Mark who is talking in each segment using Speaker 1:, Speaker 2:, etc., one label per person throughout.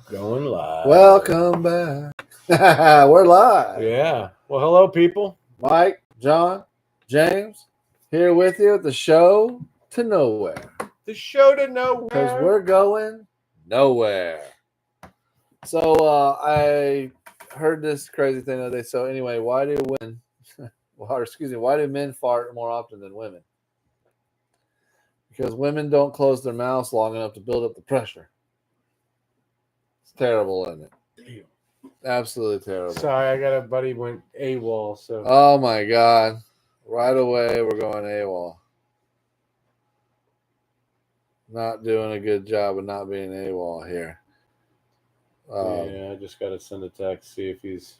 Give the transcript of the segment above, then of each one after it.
Speaker 1: Going live.
Speaker 2: Welcome back. We're live.
Speaker 1: Yeah. Well, hello, people.
Speaker 2: Mike, John, James, here with you at the show to nowhere.
Speaker 1: The show to nowhere.
Speaker 2: Because we're going nowhere. So I heard this crazy thing the other day. So anyway, why do men fart more often than women? Because women don't close their mouths long enough to build up the pressure. It's terrible, isn't it?
Speaker 1: Damn.
Speaker 2: Absolutely terrible.
Speaker 1: Sorry, I got a buddy went AWOL. So
Speaker 2: Oh my God. Right away, we're going AWOL. Not doing a good job of not being AWOL here.
Speaker 1: yeah, I just got to send a text, see if he's.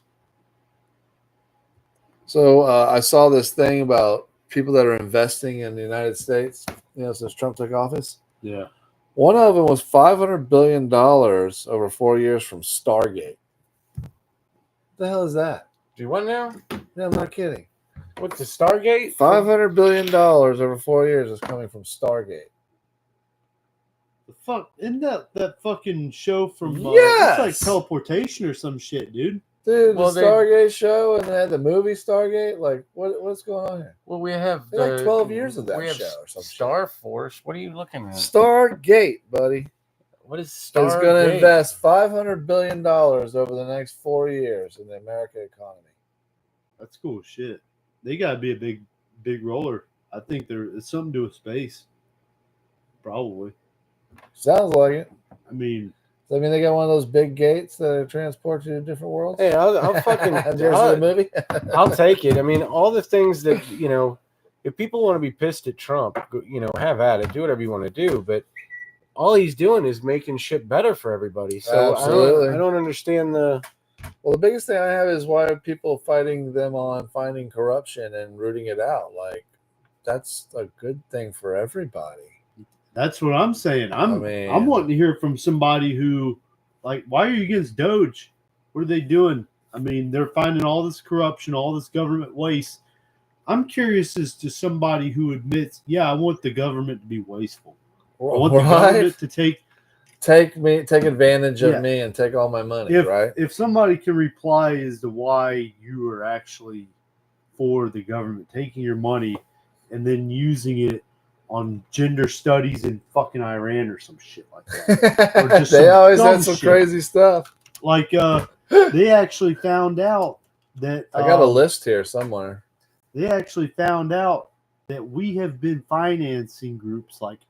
Speaker 2: So I saw this thing about people that are investing in the United States, since Trump took office.
Speaker 1: Yeah.
Speaker 2: One of them was $500 billion over 4 years from Stargate. What the hell is that?
Speaker 1: Do you want now?
Speaker 2: Yeah, I'm not kidding.
Speaker 1: What's the Stargate?
Speaker 2: $500 billion over 4 years is coming from Stargate.
Speaker 3: The fuck? Isn't that fucking show from
Speaker 2: Yes!
Speaker 3: it's like teleportation or some shit, dude?
Speaker 2: Dude,
Speaker 1: Well,
Speaker 2: the Stargate show, and they had the movie Stargate. Like, what's going on here?
Speaker 1: Well, we have
Speaker 2: Like 12 years of that
Speaker 1: we have
Speaker 2: show or something.
Speaker 1: Star Force. What are you looking at?
Speaker 2: Stargate, buddy,
Speaker 1: What is Stargate?
Speaker 2: is going to invest $500 billion over the next 4 years in the American economy.
Speaker 3: That's cool shit. They gotta be a big roller. I think it's something to do with space. Probably.
Speaker 2: Sounds like it.
Speaker 3: I mean,
Speaker 2: they got one of those big gates that transport you to different worlds.
Speaker 1: Hey, I'll fucking.
Speaker 2: Did you ever see the movie?
Speaker 1: I'll take it. I mean, all the things that, if people want to be pissed at Trump, have at it. Do whatever you want to do. But all he's doing is making shit better for everybody. So
Speaker 2: Absolutely.
Speaker 1: I don't understand the.
Speaker 2: Well, the biggest thing I have is why are people fighting them on finding corruption and rooting it out? Like, that's a good thing for everybody.
Speaker 3: that's what I'm saying. I'm wanting to hear from somebody who, like, why are you against Doge? What are they doing? I mean, they're finding all this corruption, all this government waste. I'm curious as to somebody who admits, yeah, I want the government to be wasteful. I want the government to take
Speaker 2: advantage of me and take all my money, right?
Speaker 3: If somebody can reply as to why you are actually for the government taking your money and then using it on gender studies in fucking Iran or some shit like that. Or just
Speaker 2: they always
Speaker 3: dumb
Speaker 2: had some
Speaker 3: shit.
Speaker 2: crazy stuff.
Speaker 3: Like, they actually found out that...
Speaker 2: I got a list here somewhere.
Speaker 3: They actually found out that we have been financing groups like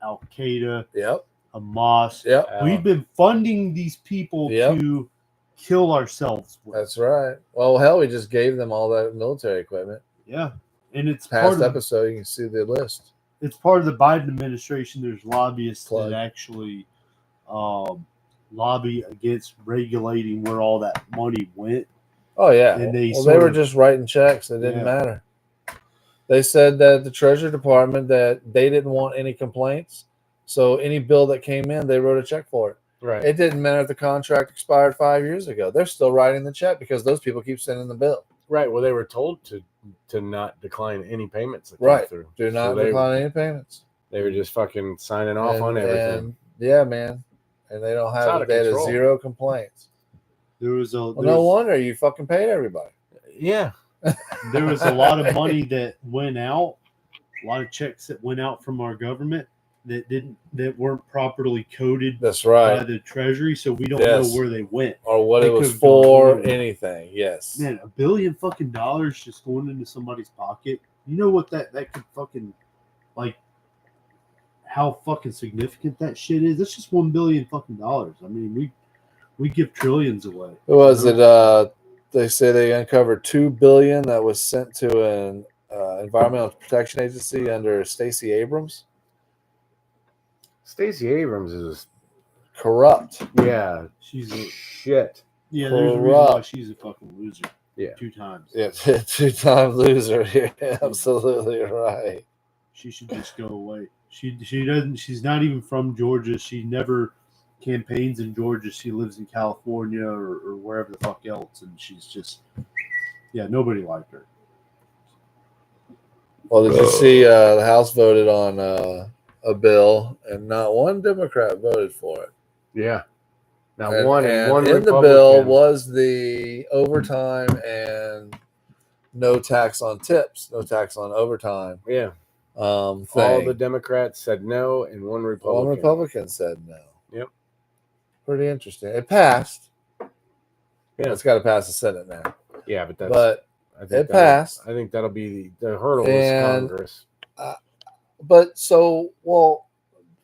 Speaker 3: Al-Qaeda,
Speaker 2: Yep.
Speaker 3: Hamas.
Speaker 2: Yep.
Speaker 3: We've been funding these people to kill ourselves with.
Speaker 2: That's right. Well, hell, we just gave them all that military equipment.
Speaker 3: Yeah. And it's
Speaker 2: Past episode, you can see the list.
Speaker 3: It's part of the Biden administration. There's lobbyists that actually lobby against regulating where all that money went.
Speaker 2: Oh, yeah.
Speaker 3: And
Speaker 2: they were just writing checks. It didn't matter. They said that the Treasury Department, that they didn't want any complaints. So any bill that came in, they wrote a check for it.
Speaker 1: Right.
Speaker 2: It didn't matter if the contract expired 5 years ago. They're still writing the check because those people keep sending the bill.
Speaker 1: Right. Well, they were told to not decline any payments that
Speaker 2: came
Speaker 1: through.
Speaker 2: Do not decline any payments.
Speaker 1: They were just fucking signing off on everything.
Speaker 2: Yeah, man. And they don't have they had zero complaints. No wonder you fucking paid everybody.
Speaker 1: Yeah.
Speaker 3: There was a lot of money that went out, a lot of checks that went out from our government that weren't properly coded.
Speaker 2: That's right.
Speaker 3: By the Treasury, so we don't know where they went
Speaker 2: or what it was for. Anything. Yes.
Speaker 3: Man, $1 billion fucking dollars just going into somebody's pocket. You know what that could fucking, like, how fucking significant that shit is. That's just $1 billion fucking dollars. I mean, we give trillions away.
Speaker 2: Who was it? They say they uncovered $2 billion that was sent to an Environmental Protection Agency under Stacey Abrams.
Speaker 1: Stacey Abrams is
Speaker 2: corrupt.
Speaker 1: Yeah, she's a shit.
Speaker 3: Yeah, there's a reason why she's a fucking loser.
Speaker 1: Yeah,
Speaker 3: 2 times.
Speaker 2: Yeah, 2-time loser here. Absolutely right.
Speaker 3: She should just go away. She doesn't. She's not even from Georgia. She never campaigns in Georgia. She lives in California or wherever the fuck else, and she's just nobody liked her.
Speaker 2: Well, did you see the House voted on a bill, and not one Democrat voted for it?
Speaker 1: Yeah. Now,
Speaker 2: and,
Speaker 1: one
Speaker 2: in the bill was the overtime and no tax on tips, no tax on overtime.
Speaker 1: Yeah.
Speaker 2: All
Speaker 1: the Democrats said no, and one Republican
Speaker 2: said no.
Speaker 1: Yep.
Speaker 2: Pretty interesting. It passed.
Speaker 1: Yeah.
Speaker 2: It's got to pass the Senate now.
Speaker 1: Yeah, but
Speaker 2: it passed.
Speaker 1: I think that'll be the hurdle is Congress.
Speaker 2: But so, well,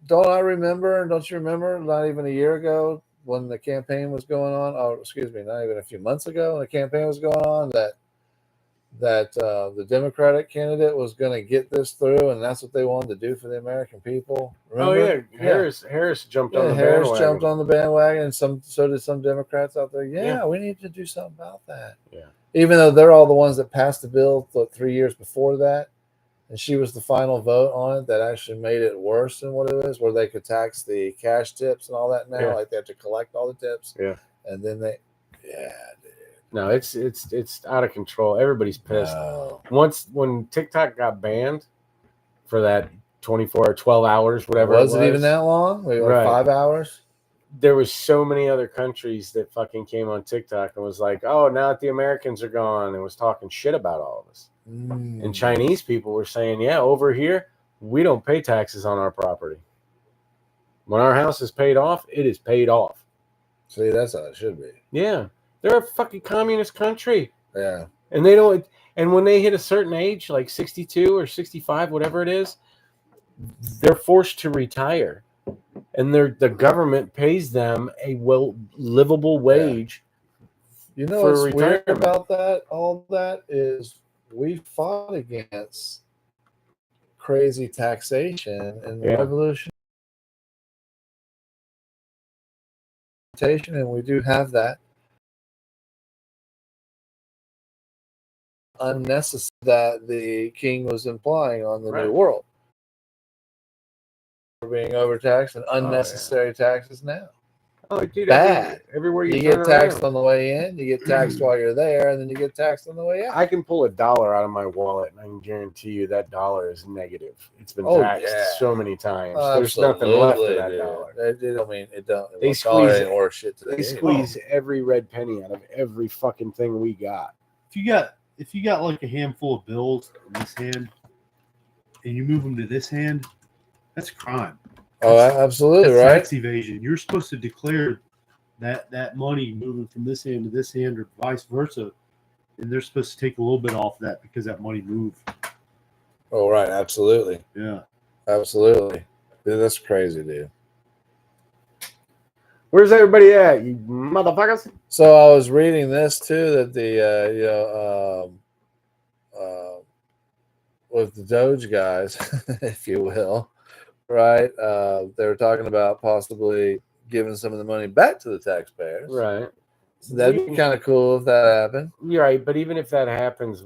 Speaker 2: don't you remember, not even a year ago when the campaign was going on, not even a few months ago when the campaign was going on, that the Democratic candidate was going to get this through, and that's what they wanted to do for the American people. Remember?
Speaker 1: Oh, yeah. Harris jumped on the bandwagon.
Speaker 2: Harris jumped on the bandwagon, and so did some Democrats out there. Yeah, we need to do something about that.
Speaker 1: Yeah.
Speaker 2: Even though they're all the ones that passed the bill 3 years before that, and she was the final vote on it that actually made it worse than what it is, where they could tax the cash tips and all that now.
Speaker 1: Yeah.
Speaker 2: Like they have to collect all the tips.
Speaker 1: Yeah.
Speaker 2: And then dude.
Speaker 1: No, it's out of control. Everybody's pissed.
Speaker 2: No.
Speaker 1: When TikTok got banned for that 24 or 12 hours, whatever
Speaker 2: was it even that long? Maybe like 5 hours?
Speaker 1: There was so many other countries that fucking came on TikTok and was like, oh, now that the Americans are gone, and was talking shit about all of us. And Chinese people were saying, yeah, over here, we don't pay taxes on our property. When our house is paid off, it is paid off.
Speaker 2: See, that's how it should be.
Speaker 1: Yeah. They're a fucking communist country.
Speaker 2: Yeah.
Speaker 1: And they don't, and when they hit a certain age, like 62 or 65, whatever it is, they're forced to retire. And the government pays them a livable wage.
Speaker 2: You know what's weird about that? All that is we fought against crazy taxation and the revolution. And we do have that. Unnecessary that the king was implying on the New World. We're being overtaxed and unnecessary taxes now.
Speaker 1: Oh, dude,
Speaker 2: bad.
Speaker 1: Everywhere
Speaker 2: you get taxed on the way in, you get taxed while you're there, and then you get taxed on the way out.
Speaker 1: I can pull $1 out of my wallet, and I can guarantee you that dollar is negative. It's been taxed so many times. There's nothing left of that dollar.
Speaker 2: They
Speaker 3: squeeze
Speaker 1: every red penny out of every fucking thing we got.
Speaker 3: If you got like a handful of bills in this hand, and you move them to this hand, that's crime.
Speaker 2: Absolutely,
Speaker 3: that's
Speaker 2: right?
Speaker 3: Tax evasion. You're supposed to declare that money moving from this hand to this hand or vice versa, and they're supposed to take a little bit off of that because that money moved.
Speaker 2: Oh, right. Absolutely.
Speaker 3: Yeah.
Speaker 2: Absolutely. Dude, that's crazy, dude.
Speaker 1: Where's everybody at, you motherfuckers?
Speaker 2: So I was reading this too, that with the Doge guys, if you will, right? They were talking about possibly giving some of the money back to the taxpayers.
Speaker 1: Right.
Speaker 2: So that'd be kind of cool if that happened.
Speaker 1: You're right, but even if that happens,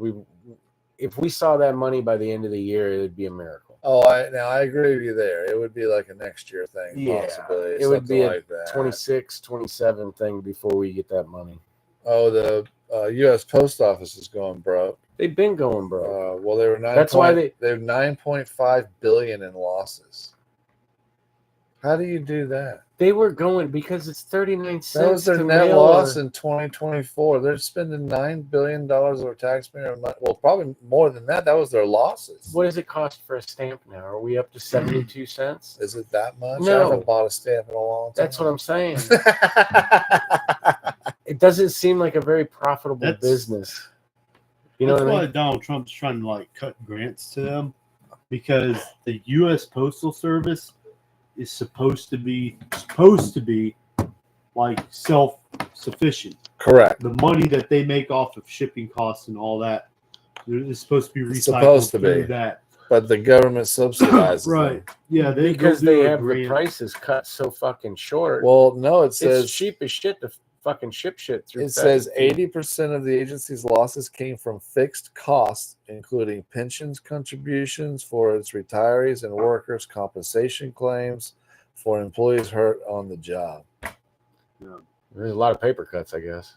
Speaker 1: if we saw that money by the end of the year, it would be a miracle.
Speaker 2: Oh, I agree with you there. It would be like a next year thing, possibly.
Speaker 1: It would be
Speaker 2: like
Speaker 1: a 26, 27 thing before we get that money.
Speaker 2: Oh, the U.S. Post Office is going broke.
Speaker 1: They've been going broke.
Speaker 2: Well, they were they're $9.5 billion in losses. How do you do that?
Speaker 1: They were going because it's 39 cents.
Speaker 2: That was their net loss in 2024. They're spending $9 billion of taxpayer money. Well, probably more than that. That was their losses.
Speaker 1: What does it cost for a stamp now? Are we up to 72 cents?
Speaker 2: Is it that much?
Speaker 1: No.
Speaker 2: I haven't bought a stamp in a long time.
Speaker 1: That's what I'm saying. It doesn't seem like a very profitable business. You know what I mean?
Speaker 3: That's why Donald Trump's trying to like cut grants to them, because the U.S. Postal Service is supposed to be like self-sufficient.
Speaker 2: Correct.
Speaker 3: The money that they make off of shipping costs and all that is supposed to be recycled through that.
Speaker 2: But the government subsidizes
Speaker 3: right.
Speaker 2: them.
Speaker 3: Yeah,
Speaker 1: because they have the prices cut so fucking short.
Speaker 2: Well, no, it says
Speaker 1: it's cheap as shit to fucking ship shit through.
Speaker 2: It says 80% of the agency's losses came from fixed costs, including pensions contributions for its retirees and workers' compensation claims for employees hurt on the job.
Speaker 1: Yeah. There's a lot of paper cuts, I guess.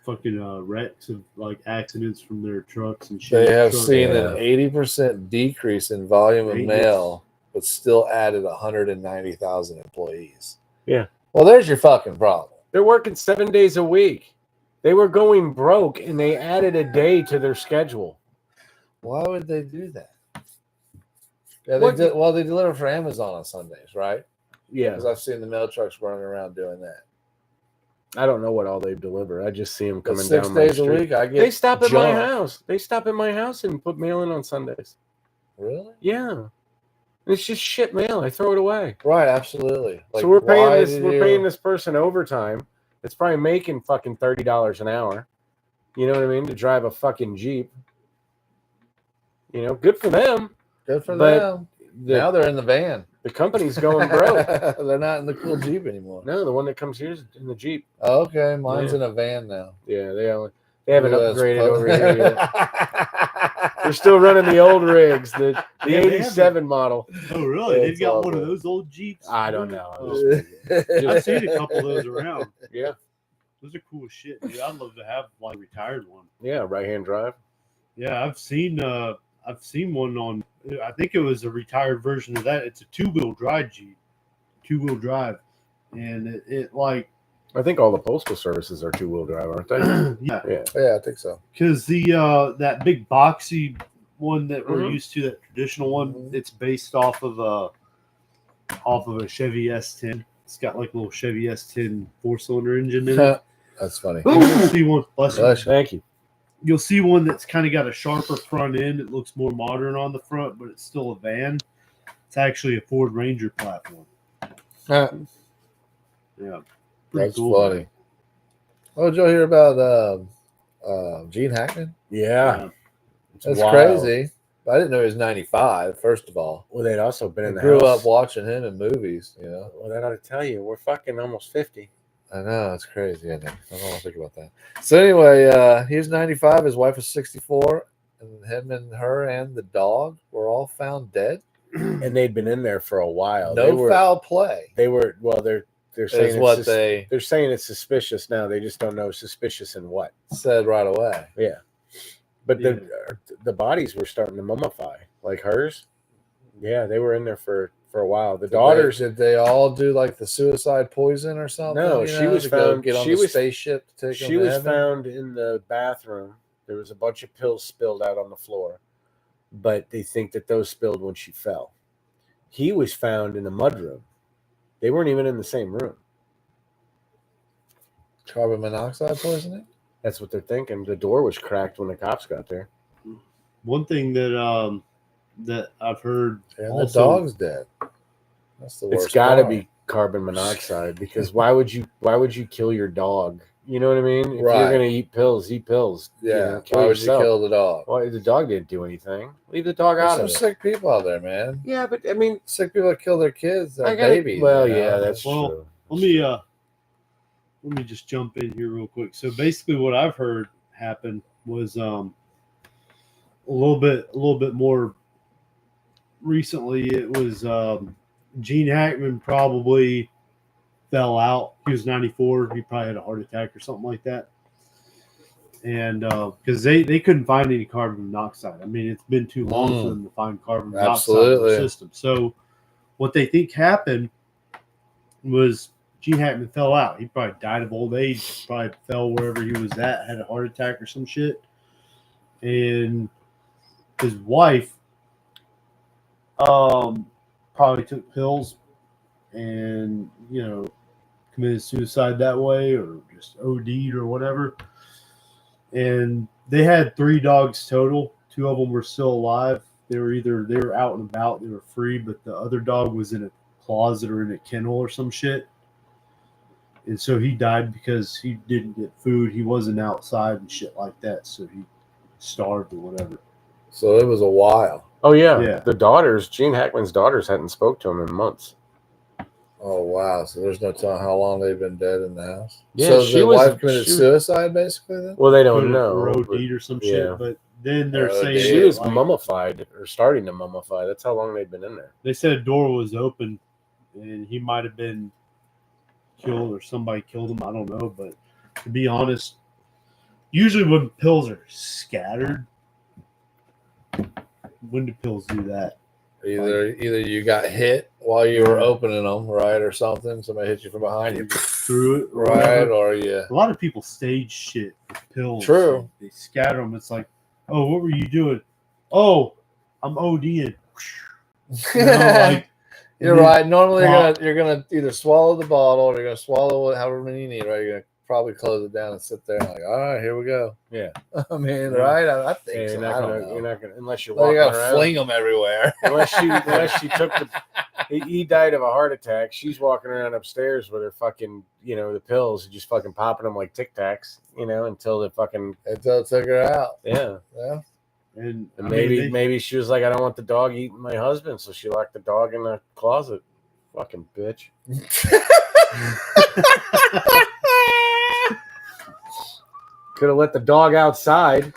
Speaker 3: Fucking wrecks of like accidents from their trucks and shit.
Speaker 2: They have seen an 80% decrease in volume of mail but still added 190,000 employees.
Speaker 1: Yeah.
Speaker 2: Well, there's your fucking problem.
Speaker 1: They're working 7 days a week. They were going broke, and they added a day to their schedule.
Speaker 2: Why would they do that? Yeah, they did. Well, they deliver for Amazon on Sundays, right?
Speaker 1: Yeah,
Speaker 2: because I've seen the mail trucks running around doing that.
Speaker 1: I don't know what all they deliver. I just see them coming
Speaker 2: 6
Speaker 1: down my
Speaker 2: days a
Speaker 1: street.
Speaker 2: week. I get.
Speaker 1: They stop at my
Speaker 2: junk.
Speaker 1: house. They stop at my house and put mail in on Sundays.
Speaker 2: Really?
Speaker 1: Yeah, it's just shit mail. I throw it away.
Speaker 2: Right. Absolutely. Like,
Speaker 1: so we're paying this person overtime. It's probably making fucking $30 an hour. You know what I mean? To drive a fucking Jeep. You know, good for them.
Speaker 2: Good for them. Now they're in the van.
Speaker 1: The company's going broke.
Speaker 2: They're not in the cool Jeep anymore.
Speaker 1: No, the one that comes here is in the Jeep.
Speaker 2: Oh, okay, mine's in a van now.
Speaker 1: Yeah, they haven't upgraded over here yet. They're still running the old rigs, the 87 model.
Speaker 3: Oh, really? They've got one of those old Jeeps?
Speaker 1: I don't know.
Speaker 3: I've seen a couple of those around.
Speaker 1: Yeah.
Speaker 3: Those are cool as shit, dude. I'd love to have like a retired one.
Speaker 1: Yeah, right-hand drive.
Speaker 3: Yeah, I've seen one on, I think it was a retired version of that. It's a two-wheel drive Jeep. Two-wheel drive. And it like,
Speaker 1: I think all the postal services are two-wheel drive, aren't they?
Speaker 2: Yeah, I think so.
Speaker 3: Because that big boxy one that we're used to, that traditional one, it's based off of a Chevy S10. It's got like a little Chevy S10 4-cylinder engine in it.
Speaker 2: That's funny.
Speaker 3: You'll see one.
Speaker 1: Thank you.
Speaker 3: You'll see one that's kind of got a sharper front end. It looks more modern on the front, but it's still a van. It's actually a Ford Ranger platform. Yeah.
Speaker 2: That's cool, funny. Oh, did you hear about Gene Hackman?
Speaker 1: Yeah.
Speaker 2: That's crazy. I didn't know he was 95, first of all.
Speaker 1: Well, they'd also been in the
Speaker 2: grew
Speaker 1: house.
Speaker 2: up watching him in movies, you know.
Speaker 1: Well, that ought to tell you, we're fucking almost 50.
Speaker 2: I know, it's crazy. I don't want to think about that. So anyway, he was 95. His wife was 64. And him and her and the dog were all found dead.
Speaker 1: And they'd been in there for a while.
Speaker 2: No foul play.
Speaker 1: They were, well, they're saying
Speaker 2: they're
Speaker 1: saying it's suspicious now. They just don't know suspicious in what.
Speaker 2: Said right away.
Speaker 1: Yeah. But the bodies were starting to mummify, like hers. Yeah, they were in there for a while. The daughters,
Speaker 2: did they all do like the suicide poison or something?
Speaker 1: No, she was found.
Speaker 2: Get on the spaceship to take
Speaker 1: She was found in the bathroom. There was a bunch of pills spilled out on the floor, but they think that those spilled when she fell. He was found in the mudroom. They weren't even in the same room.
Speaker 2: Carbon monoxide poisoning?
Speaker 1: That's what they're thinking. The door was cracked when the cops got there.
Speaker 3: One thing that that I've heard,
Speaker 2: and
Speaker 3: also,
Speaker 2: the dog's dead. That's the worst.
Speaker 1: It's got to be carbon monoxide, because why would you kill your dog? You know what I mean? If you're gonna eat pills, eat pills.
Speaker 2: Yeah.
Speaker 1: You know,
Speaker 2: why would you kill the dog?
Speaker 1: Well, the dog didn't do anything. Leave the dog out of it.
Speaker 2: There's some sick people out there, man.
Speaker 1: Yeah, but I mean,
Speaker 2: sick people that kill their kids, their babies.
Speaker 1: Well, yeah, that's true.
Speaker 3: Let me just jump in here real quick. So basically, what I've heard happened was a little bit more recently. It was Gene Hackman probably fell out. He was 94. He probably had a heart attack or something like that. And because they couldn't find any carbon monoxide. I mean, it's been too long for them to find carbon monoxide in the system. So what they think happened was Gene Hackman fell out. He probably died of old age. Probably fell wherever he was at, had a heart attack or some shit. And his wife probably took pills and, committed suicide that way, or just OD'd or whatever. And they had 3 dogs total. 2 of them were still alive. They were out and about. They were free, but the other dog was in a closet or in a kennel or some shit. And so he died because he didn't get food. He wasn't outside and shit like that. So he starved or whatever.
Speaker 2: So it was a while.
Speaker 1: Oh, yeah. The daughters, Gene Hackman's daughters, hadn't spoke to him in months.
Speaker 2: Oh, wow. So there's no telling how long they've been dead in the house.
Speaker 1: Yeah,
Speaker 2: so the wife committed suicide, basically, then?
Speaker 1: Well, they don't know.
Speaker 3: Or OD'd or some shit. But then they're saying
Speaker 1: she was mummified or starting to mummify. That's how long they'd been in there.
Speaker 3: They said a door was open and he might have been killed or somebody killed him. I don't know. But to be honest, usually when pills are scattered, when do pills do that?
Speaker 2: Either you got hit while you were opening them, right, or something. Somebody hit you from behind you,
Speaker 3: threw it,
Speaker 2: right, or
Speaker 3: a lot of people stage shit with pills.
Speaker 2: True.
Speaker 3: They scatter them. It's like, oh, what were you doing? Oh, I'm ODing.
Speaker 2: You're right. Normally, you're gonna either swallow the bottle or you're gonna swallow however many you need. Right, you're gonna probably close it down and sit there and like, all right, here we go.
Speaker 1: Yeah,
Speaker 2: I mean, right? I think
Speaker 1: you're
Speaker 2: so.
Speaker 1: not
Speaker 2: I don't
Speaker 1: gonna,
Speaker 2: know.
Speaker 1: you're not gonna, unless you're walking
Speaker 2: you gotta
Speaker 1: around.
Speaker 2: Fling them everywhere.
Speaker 1: unless she took he died of a heart attack. She's walking around upstairs with her fucking, the pills and just fucking popping them like Tic Tacs, until it
Speaker 2: took her out.
Speaker 1: Yeah.
Speaker 2: Yeah.
Speaker 3: And
Speaker 1: maybe she was like, I don't want the dog eating my husband, so she locked the dog in the closet. Fucking bitch. Could have let the dog outside.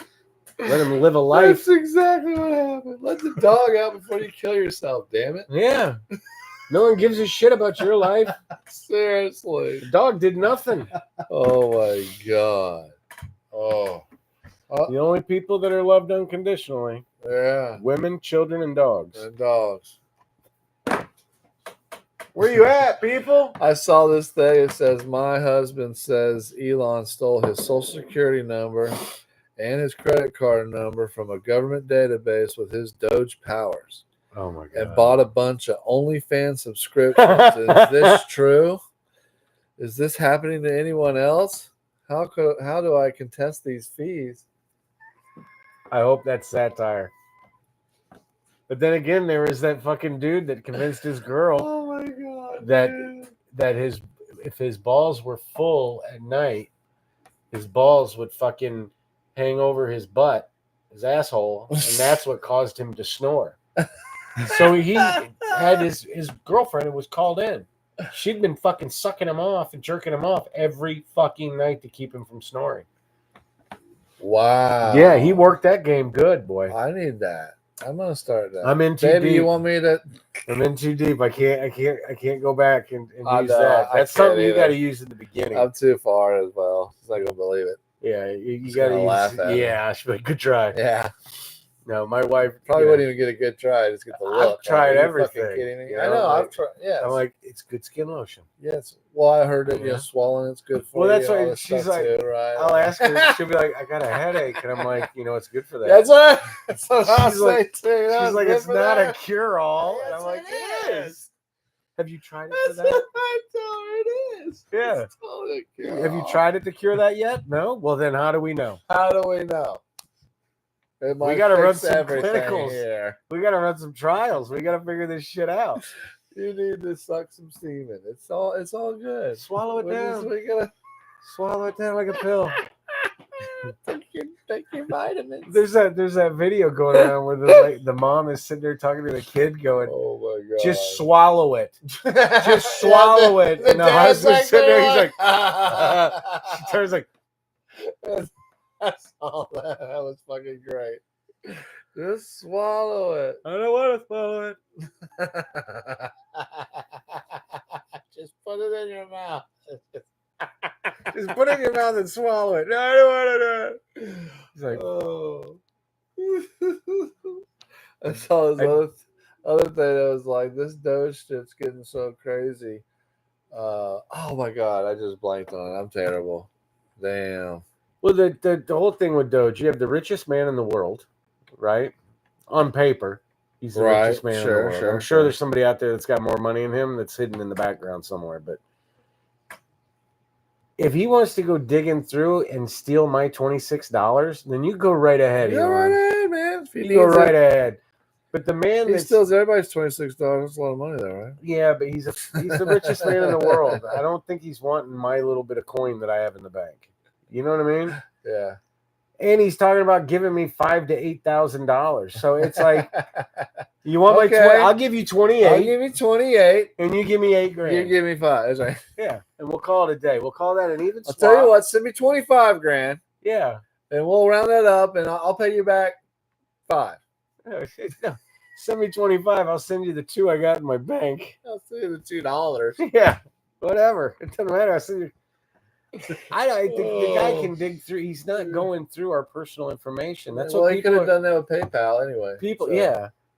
Speaker 1: Let him live a life.
Speaker 2: That's exactly what happened. Let the dog out before you kill yourself, damn it.
Speaker 1: Yeah. No one gives a shit about your life.
Speaker 2: Seriously.
Speaker 1: The dog did nothing.
Speaker 2: Oh my God. Oh.
Speaker 1: The only people that are loved unconditionally.
Speaker 2: Yeah.
Speaker 1: Women, children, and dogs.
Speaker 2: And dogs.
Speaker 1: Where you at, people?
Speaker 2: I saw this thing. It says, my husband says Elon stole his social security number and his credit card number from a government database with his Doge powers.
Speaker 1: Oh my God.
Speaker 2: And bought a bunch of OnlyFans subscriptions. Is this true? Is this happening to anyone else? How do I contest these fees?
Speaker 1: I hope that's satire. But then again, there was that fucking dude that convinced his girl
Speaker 2: oh my God,
Speaker 1: that if his balls were full at night, his balls would fucking hang over his butt, his asshole, and that's what caused him to snore. So he had his girlfriend who was called in. She'd been fucking sucking him off and jerking him off every fucking night to keep him from snoring.
Speaker 2: Wow.
Speaker 1: Yeah, he worked that game good, boy.
Speaker 2: I need that. I'm gonna start that.
Speaker 1: I'm in too
Speaker 2: Baby,
Speaker 1: deep.
Speaker 2: you want me to?
Speaker 1: I'm in too deep. I can't go back and use
Speaker 2: know,
Speaker 1: that. That's something you got to use at the beginning.
Speaker 2: I'm too far as well. She's not gonna believe it.
Speaker 1: Yeah, you got to
Speaker 2: laugh
Speaker 1: use.
Speaker 2: at
Speaker 1: Yeah, she'll be like, good try.
Speaker 2: Yeah.
Speaker 1: No, my wife
Speaker 2: probably wouldn't even get a good try. Just get the look.
Speaker 1: I've tried
Speaker 2: Are you
Speaker 1: everything.
Speaker 2: fucking kidding me?
Speaker 1: You know,
Speaker 2: I know.
Speaker 1: like,
Speaker 2: I've tried. Yeah.
Speaker 1: I'm like, it's good skin lotion.
Speaker 2: Yes. Well, I heard that swallowing it's good for
Speaker 1: well,
Speaker 2: you.
Speaker 1: That's why she's like,
Speaker 2: too, right?
Speaker 1: I'll ask her. She'll be like, I got a headache, and I'm like, it's good for that.
Speaker 2: That's what I
Speaker 1: say
Speaker 2: like,
Speaker 1: too. She's like, it's not
Speaker 2: that.
Speaker 1: a cure-all,
Speaker 2: Yes,
Speaker 1: and I'm like,
Speaker 2: it is.
Speaker 1: Have you tried it
Speaker 2: That's
Speaker 1: for that?
Speaker 2: what I tell her it is.
Speaker 1: Yeah.
Speaker 2: It's totally a cure-all.
Speaker 1: Have you tried it to cure that yet? No. Well, then how do we know?
Speaker 2: How do we know?
Speaker 1: We got to run some
Speaker 2: everything
Speaker 1: clinicals.
Speaker 2: here.
Speaker 1: We got to run some trials. We got to figure this shit out.
Speaker 2: You need to suck some semen. It's all good.
Speaker 1: Swallow it down.
Speaker 2: We gotta
Speaker 1: swallow it down like a pill.
Speaker 2: take your vitamins.
Speaker 1: There's that video going around where the mom is sitting there talking to the kid, going,
Speaker 2: "Oh my God,
Speaker 1: just swallow it, just swallow it." And the husband's sitting there, he's like, she turns like,
Speaker 2: I saw that. That was fucking great. Just swallow it.
Speaker 1: I don't want to swallow it.
Speaker 2: Just put it in your mouth.
Speaker 1: Just put it in your mouth and swallow it. No, I don't want to do it. He's like,
Speaker 2: oh. I saw this other thing that was like, this Doge shit's getting so crazy. Oh my God, I just blanked on it. I'm terrible. Damn.
Speaker 1: Well, the whole thing with Doge, you have the richest man in the world, right? On paper, he's the richest man in the world. I'm sure there's somebody out there that's got more money than him that's hidden in the background somewhere. But if he wants to go digging through and steal my $26, then you go right ahead.
Speaker 2: Go right ahead, man.
Speaker 1: You go right ahead. But the man
Speaker 2: that steals everybody's $26. That's a lot of money, though, right?
Speaker 1: Yeah, but he's the richest man in the world. I don't think he's wanting my little bit of coin that I have in the bank. You know what I mean?
Speaker 2: Yeah.
Speaker 1: And he's talking about giving me $5,000 to $8,000. So it's like, you want my 20? I'll give you 28.
Speaker 2: I'll give you 28,
Speaker 1: and you give me $8,000.
Speaker 2: You give me 5. That's right.
Speaker 1: Yeah, and we'll call it a day. We'll call that an even swap.
Speaker 2: I'll tell you what. Send me $25,000.
Speaker 1: Yeah,
Speaker 2: and we'll round that up, and I'll pay you back 5.
Speaker 1: No, send me 25. I'll send you the 2 I got in my bank.
Speaker 2: I'll send you the $2.
Speaker 1: Yeah, whatever. It doesn't matter. I'll send you. I think the guy can dig through. He's not going through our personal information. That's what
Speaker 2: he could have done that with PayPal anyway.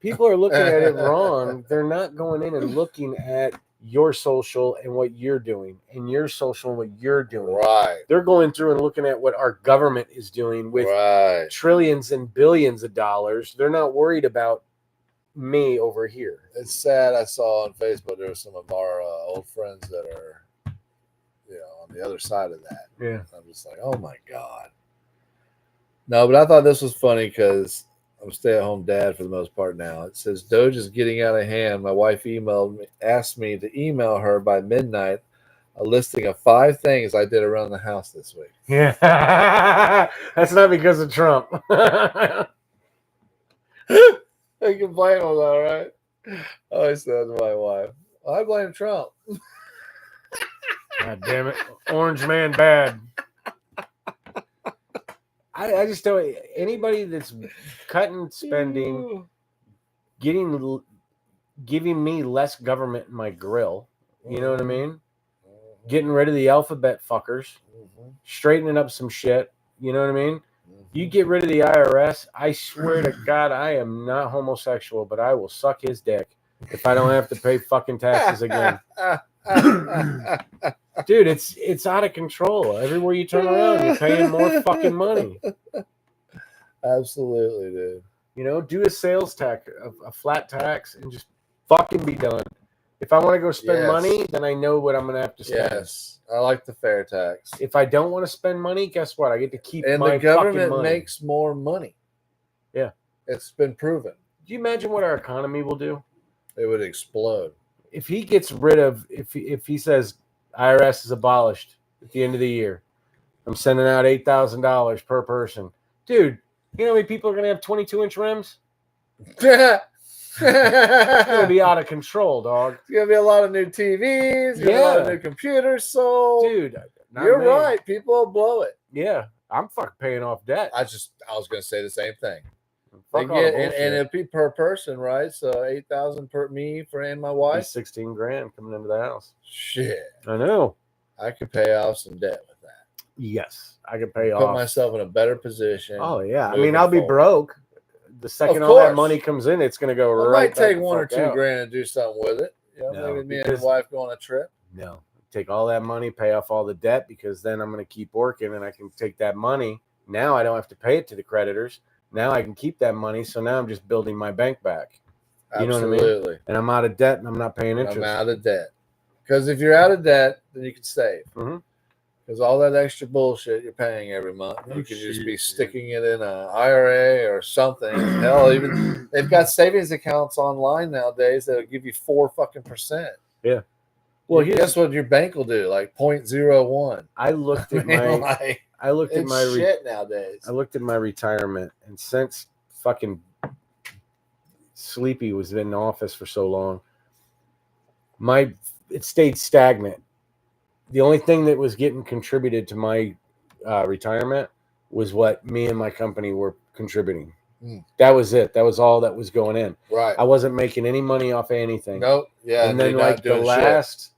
Speaker 1: People are looking at it wrong. They're not going in and looking at your social and what you're doing, and your social and what you're doing.
Speaker 2: Right.
Speaker 1: They're going through and looking at what our government is doing with trillions and billions of dollars. They're not worried about me over here.
Speaker 2: It's sad. I saw on Facebook there were some of our old friends that are, on the other side of that.
Speaker 1: Yeah.
Speaker 2: I'm just like, oh my God. No, but I thought this was funny because I'm a stay-at-home dad for the most part now. It says Doge is getting out of hand. My wife asked me to email her by midnight a listing of 5 things I did around the house this week.
Speaker 1: Yeah, that's not because of Trump.
Speaker 2: I can blame him though, right? I always said to my wife, I blame Trump.
Speaker 1: God damn it. Orange man bad. I just don't. Anybody that's cutting spending, giving me less government in my grill, you know what I mean? Getting rid of the alphabet fuckers, straightening up some shit, you know what I mean? You get rid of the IRS, I swear to God, I am not homosexual, but I will suck his dick if I don't have to pay fucking taxes again. Dude, it's out of control. Everywhere you turn around, you're paying more fucking money.
Speaker 2: Absolutely, dude.
Speaker 1: You know, do a sales tax, a flat tax, and just fucking be done. If I want to go spend money, then I know what I'm going to have to spend.
Speaker 2: Yes, I like the fair tax.
Speaker 1: If I don't want to spend money, guess what? I get to keep my
Speaker 2: the government
Speaker 1: fucking money.
Speaker 2: makes more money.
Speaker 1: Yeah.
Speaker 2: It's been proven.
Speaker 1: Do you imagine what our economy will do?
Speaker 2: It would explode.
Speaker 1: If he gets rid of, if he says IRS is abolished at the end of the year, I'm sending out $8,000 per person. Dude, you know how many people are going to have 22-inch rims? It's going to be out of control, dog.
Speaker 2: It's going to be a lot of new TVs, a lot of new computers sold.
Speaker 1: Dude,
Speaker 2: you're right. People will blow it.
Speaker 1: Yeah, I'm fucking paying off debt.
Speaker 2: I was going to say the same thing. And it'd be per person, right? So 8,000 per me and my wife.
Speaker 1: $16,000 coming into the house.
Speaker 2: Shit,
Speaker 1: I know.
Speaker 2: I could pay off some debt with that.
Speaker 1: Yes, I could pay
Speaker 2: Put
Speaker 1: off.
Speaker 2: myself in a better position.
Speaker 1: Oh yeah, I mean I'll be broke. The second all that money comes in, it's going to go right.
Speaker 2: I might take $1 or $2 and do something with it. Maybe me and the wife go on a trip.
Speaker 1: No, take all that money, pay off all the debt, because then I'm going to keep working and I can take that money. Now I don't have to pay it to the creditors. Now I can keep that money. So now I'm just building my bank back. You know what I mean? And I'm out of debt and I'm not paying interest.
Speaker 2: I'm out of debt. Because if you're out of debt, then you can save. Because all that extra bullshit you're paying every month, you could just be sticking it in an IRA or something. Hell, even they've got savings accounts online nowadays that'll give you 4%.
Speaker 1: Yeah. Well,
Speaker 2: guess what your bank will do? Like 0.01.
Speaker 1: I looked at my
Speaker 2: shit nowadays.
Speaker 1: I looked at my retirement, and since fucking Sleepy was in office for so long, it stayed stagnant. The only thing that was getting contributed to my retirement was what me and my company were contributing. That was it. That was all that was going in.
Speaker 2: Right.
Speaker 1: I wasn't making any money off of anything.
Speaker 2: Nope. Yeah.
Speaker 1: And then like the last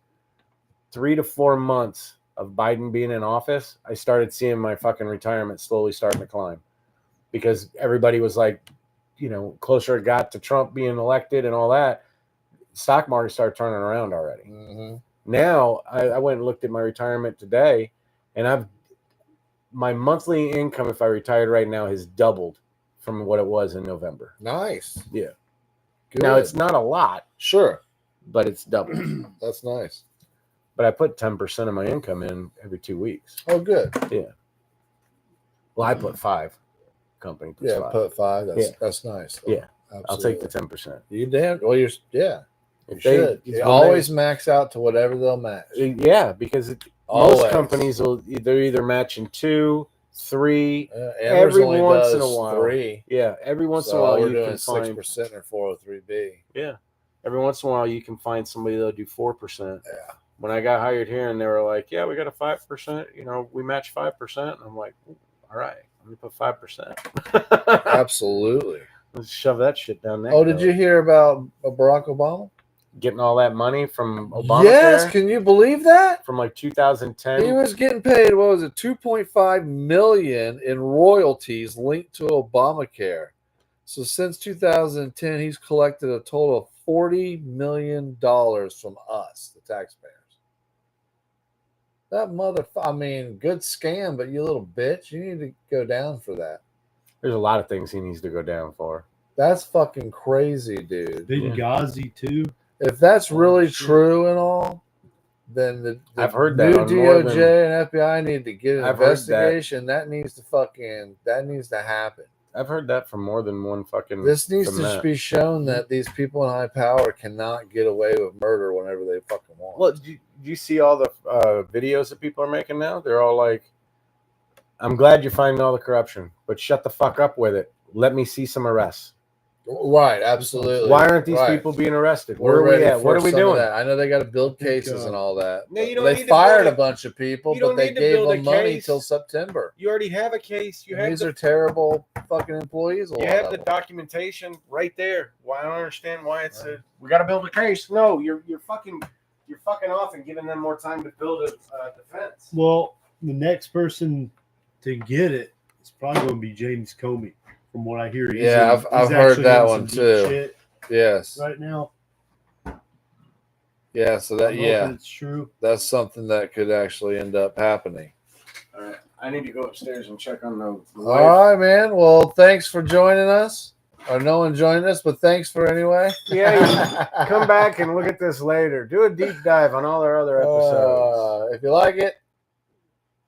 Speaker 1: 3 to 4 months of Biden being in office, I started seeing my fucking retirement slowly starting to climb, because everybody was like, closer it got to Trump being elected and all that, stock market started turning around already. Now I went and looked at my retirement today, and my monthly income, if I retired right now, has doubled from what it was in November.
Speaker 2: Nice.
Speaker 1: Yeah.
Speaker 2: Good.
Speaker 1: Now it's not a lot,
Speaker 2: sure,
Speaker 1: but it's doubled.
Speaker 2: That's nice.
Speaker 1: But I put 10% of my income in every 2 weeks.
Speaker 2: Oh, good.
Speaker 1: Yeah. Well, I put 5. Company puts 5.
Speaker 2: Put 5. That's nice.
Speaker 1: Yeah.
Speaker 2: Absolutely.
Speaker 1: I'll take the 10%.
Speaker 2: You damn. Well, you should. You always max out to whatever they'll match.
Speaker 1: Yeah, because most companies they're either matching 2, 3. Every once in a while.
Speaker 2: 3.
Speaker 1: Yeah, every once in a while
Speaker 2: we're
Speaker 1: you
Speaker 2: doing
Speaker 1: can
Speaker 2: 6% or 403B.
Speaker 1: Yeah, every once in a while you can find somebody that'll do 4%.
Speaker 2: Yeah.
Speaker 1: When I got hired here, and they were like, "Yeah, we got a 5%. We match 5%." And I'm like, "All right, I'm gonna put 5%."
Speaker 2: Absolutely.
Speaker 1: Let's shove that shit down there.
Speaker 2: Oh, did you hear about Barack Obama
Speaker 1: getting all that money from Obamacare?
Speaker 2: Yes, can you believe that?
Speaker 1: From like 2010,
Speaker 2: he was getting paid. What was it? $2.5 million in royalties linked to Obamacare. So since 2010, he's collected a total of $40 million from us, the taxpayers. That I mean, good scam, but you little bitch. You need to go down for that.
Speaker 1: There's a lot of things he needs to go down for.
Speaker 2: That's fucking crazy, dude.
Speaker 3: Benghazi, too.
Speaker 2: If that's really true and all, then the
Speaker 1: I've heard
Speaker 2: new
Speaker 1: that
Speaker 2: DOJ and FBI need to get an investigation. That needs to happen.
Speaker 1: I've heard that from more than one fucking.
Speaker 2: This needs to be shown that these people in high power cannot get away with murder whenever they fucking want.
Speaker 1: Well, do you see all the videos that people are making now? They're all like, I'm glad you're finding all the corruption, but shut the fuck up with it. Let me see some arrests.
Speaker 2: Right, absolutely.
Speaker 1: Why aren't these people being arrested? Where are we at? What are we doing?
Speaker 2: I know they got to build cases and all that.
Speaker 1: No, you don't
Speaker 2: they fired a bunch of people, but they gave them money till September.
Speaker 1: You already have a case.
Speaker 2: These are terrible fucking employees.
Speaker 1: You have the documentation right there. Well, I don't understand why it's we got to build a case. No, you're fucking off and giving them more time to build a defense.
Speaker 3: Well, the next person to get it is probably going to be James Comey. From what I hear,
Speaker 2: I've heard that one too. Yes,
Speaker 3: right now.
Speaker 2: Yeah, so that
Speaker 3: it's true.
Speaker 2: That's something that could actually end up happening.
Speaker 1: All right, I need to go upstairs and check on the
Speaker 2: wife. All right, man. Well, thanks for joining us. Or no one joined us, but thanks for anyway.
Speaker 1: Yeah, come back and look at this later. Do a deep dive on all our other episodes.
Speaker 2: If you like it,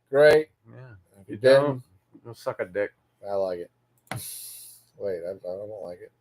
Speaker 2: great.
Speaker 1: Yeah.
Speaker 2: If you didn't,
Speaker 1: go suck a dick.
Speaker 2: I like it. Wait, I don't like it.